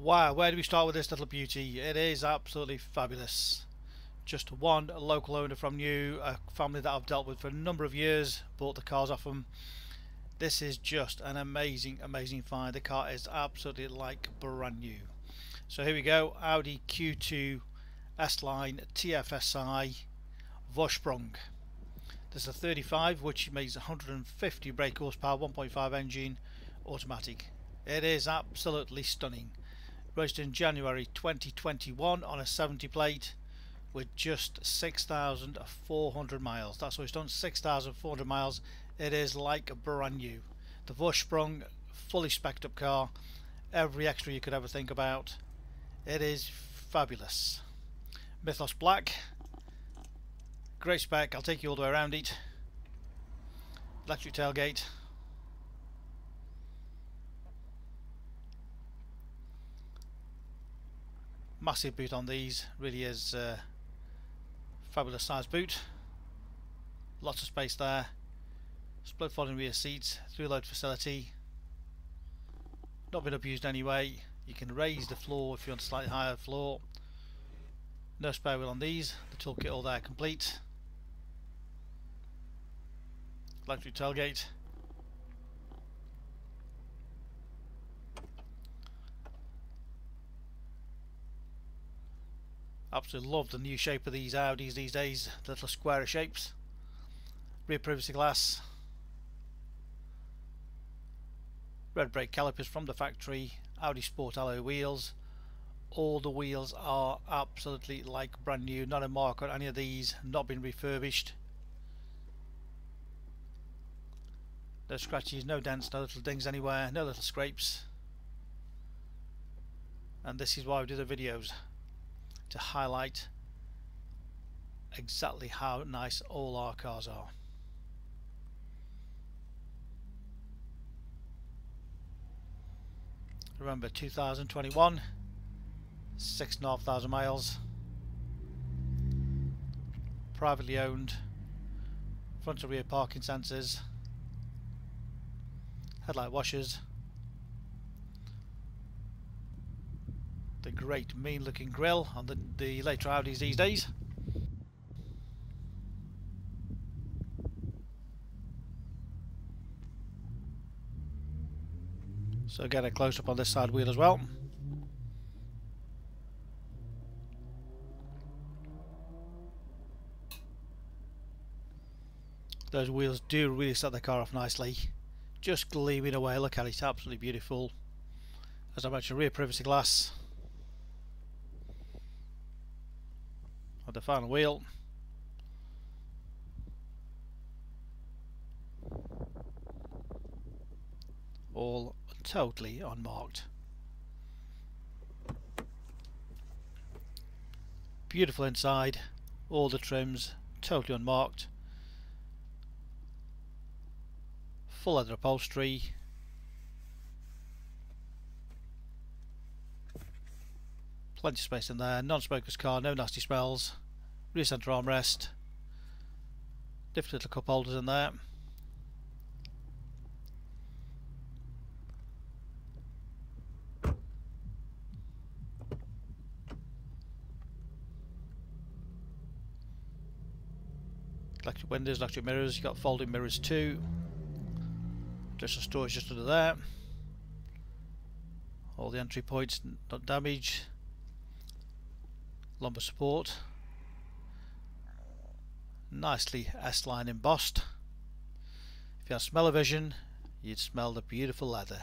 Wow, where do we start with this little beauty? It is absolutely fabulous. Just one local owner from New, a family that I've dealt with for a number of years, bought the cars off them. This is just an amazing find. The car is absolutely like brand new. So here we go, Audi Q2 S-Line TFSI Vorsprung. This is a 35 which makes 150 brake horsepower, 1.5 engine, automatic. It is absolutely stunning. Registered in January 2021 on a 70 plate with just 6,400 miles. That's what it's done, 6,400 miles. It is like brand new. The Vorsprung, fully spec'd up car, every extra you could ever think about. It is fabulous. Mythos Black, great spec. I'll take you all the way around it. Electric tailgate. Massive boot on these, really is fabulous size boot. Lots of space there. Split folding rear seats, through load facility. Not been abused anyway. You can raise the floor if you want a slightly higher floor. No spare wheel on these. The toolkit all there complete. Electric tailgate. Absolutely love the new shape of these Audis these days, the little square shapes. Rear privacy glass. Red brake calipers from the factory. Audi Sport alloy wheels. All the wheels are absolutely like brand new, not a mark on any of these, not been refurbished. No scratches, no dents, no little dings anywhere, no little scrapes. And this is why we do the videos, to highlight exactly how nice all our cars are. Remember, 2021, 6,500 miles, privately owned, front and rear parking sensors, headlight washers, the great mean looking grille on the later Audis these days. So get a close up on this side wheel as well. Those wheels do really set the car off nicely. Just gleaming away, look at it, absolutely beautiful. As I mentioned, rear privacy glass. On the final wheel. All totally unmarked. Beautiful inside, all the trims totally unmarked. Full leather upholstery. Plenty of space in there, non-smoker's car, no nasty smells. Rear centre armrest. Different little cup holders in there. Electric windows, electric mirrors, you've got folding mirrors too. Additional storage just under there. All the entry points not damaged. Lumbar support. Nicely S-line embossed. If you had smell-o-vision, you'd smell the beautiful leather.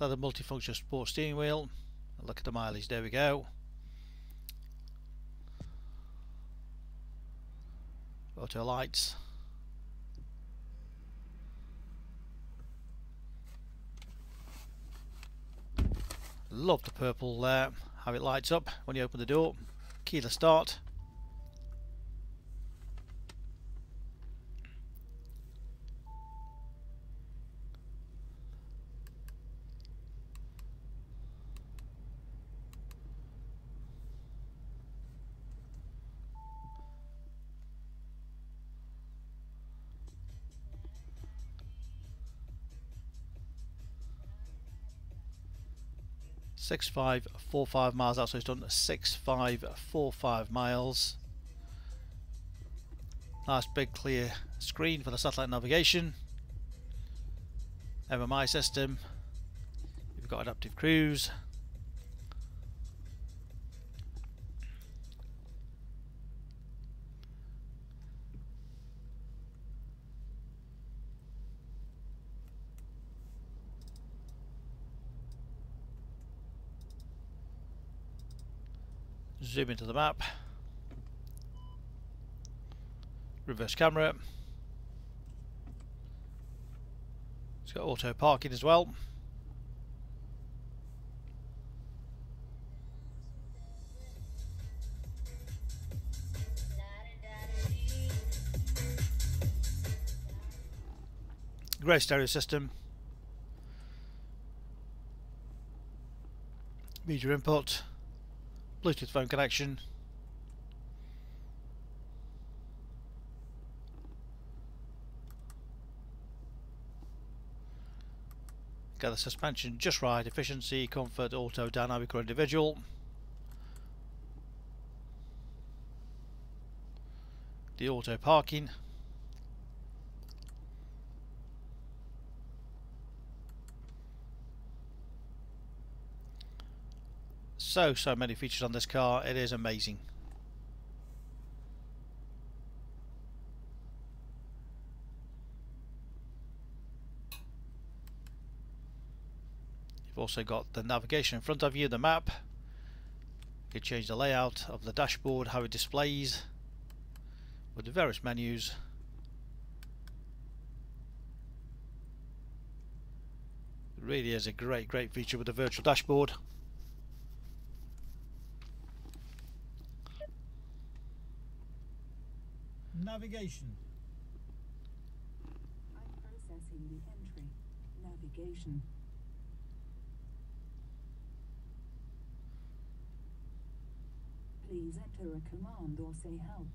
Leather multifunction sport steering wheel. Look at the mileage, there we go. Auto lights. Love the purple there, how it lights up when you open the door. Keyless start. 6545 miles out, so it's done 6545 miles. Nice big clear screen for the satellite navigation. MMI system. You've got adaptive cruise. Zoom into the map. Reverse camera. It's got auto parking as well. Great stereo system. Media input. Bluetooth phone connection. Get the suspension just right, efficiency, comfort, auto, dynamic or individual. The auto parking. So many features on this car, it is amazing. You've also got the navigation in front of you, the map. You can change the layout of the dashboard, how it displays with the various menus. It really is a great feature with the virtual dashboard. Navigation. I'm processing the entry. Navigation. Please enter a command or say help.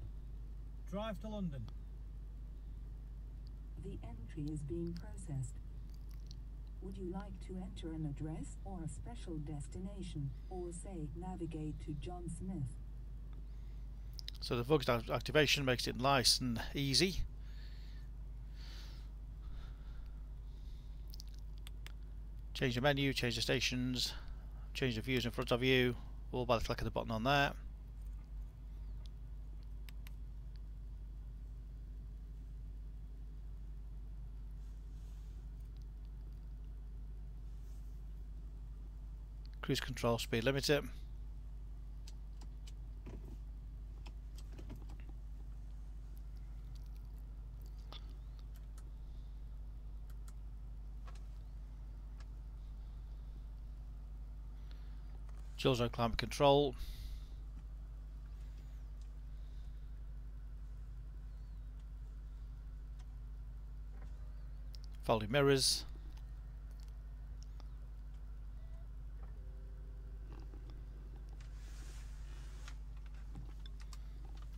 Drive to London. The entry is being processed. Would you like to enter an address or a special destination, or say navigate to John Smith? So the voice activation makes it nice and easy. Change the menu, change the stations, change the views in front of you, all by the click of the button on there. Cruise control, speed limiter. Dual zone climate control. Folding mirrors.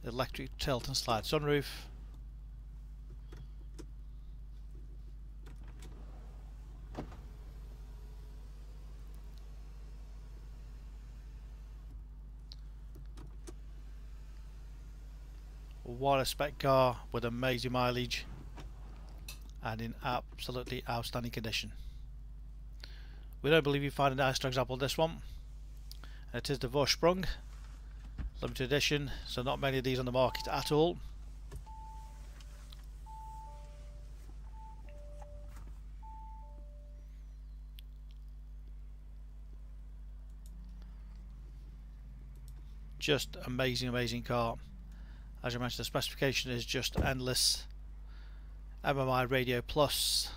Electric tilt and slide sunroof. What a spec car with amazing mileage and in absolutely outstanding condition. We don't believe you find a nicer example of this one. It is the Vorsprung limited edition, so not many of these on the market at all. Just amazing car. As I mentioned, the specification is just endless. MMI radio plus,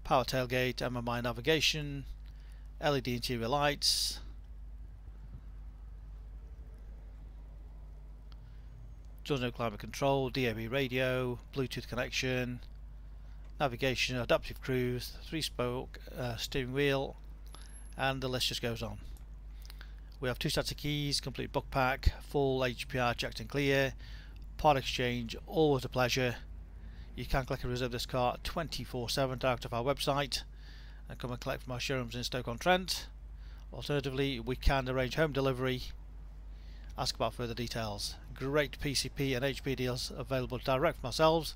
power tailgate, MMI navigation, LED interior lights, dual zone climate control, DAB radio, Bluetooth connection, navigation, adaptive cruise, 3-spoke steering wheel, and the list just goes on. We have 2 sets of keys, complete book pack, full HPR checked and clear, part exchange, always a pleasure. You can click and reserve this car 24/7 direct off our website, and come and collect from our showrooms in Stoke-on-Trent. Alternatively, we can arrange home delivery. Ask about further details. Great PCP and HP deals available direct from ourselves.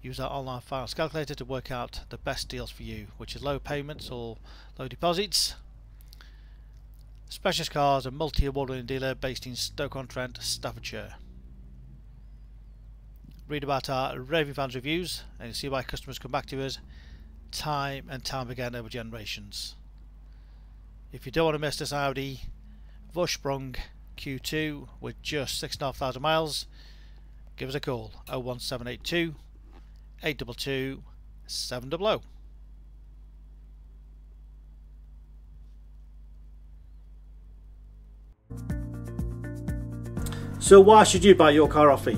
Use our online finance calculator to work out the best deals for you, which is low payments or low deposits. Specialist Cars, a multi-award-winning dealer based in Stoke-on-Trent, Staffordshire. Read about our raving fans reviews and you'll see why customers come back to us time and time again over generations. If you don't want to miss this Audi Vorsprung Q2 with just 6,500 miles, give us a call 01782 822 700. So why should you buy your car off me?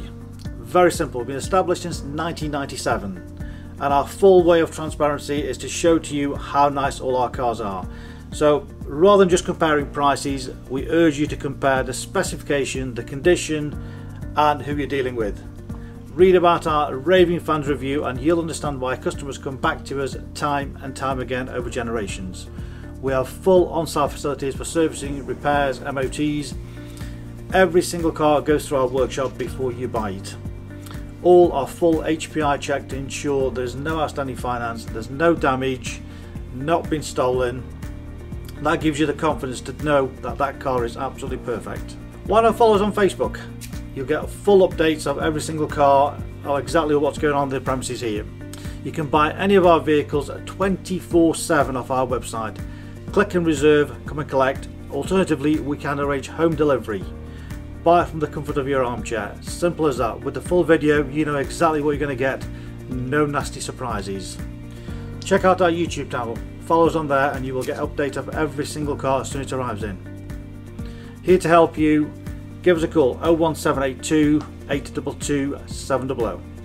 Very simple. We've been established since 1997 and our full way of transparency is to show to you how nice all our cars are. So rather than just comparing prices, we urge you to compare the specification, the condition and who you're dealing with. Read about our raving fans review and you'll understand why customers come back to us time and time again over generations. We have full on-site facilities for servicing, repairs, MOTs. Every single car goes through our workshop before you buy it. All are full HPI checked to ensure there's no outstanding finance, there's no damage, not been stolen. That gives you the confidence to know that that car is absolutely perfect. Why not follow us on Facebook? You'll get full updates of every single car, or exactly what's going on in the premises here. You can buy any of our vehicles 24/7 off our website. Click and reserve, come and collect. Alternatively, we can arrange home delivery. Buy it from the comfort of your armchair. Simple as that. With the full video, you know exactly what you're going to get. No nasty surprises. Check out our YouTube channel. Follow us on there and you will get updates of every single car as soon as it arrives in. Here to help you, give us a call 01782 822 700.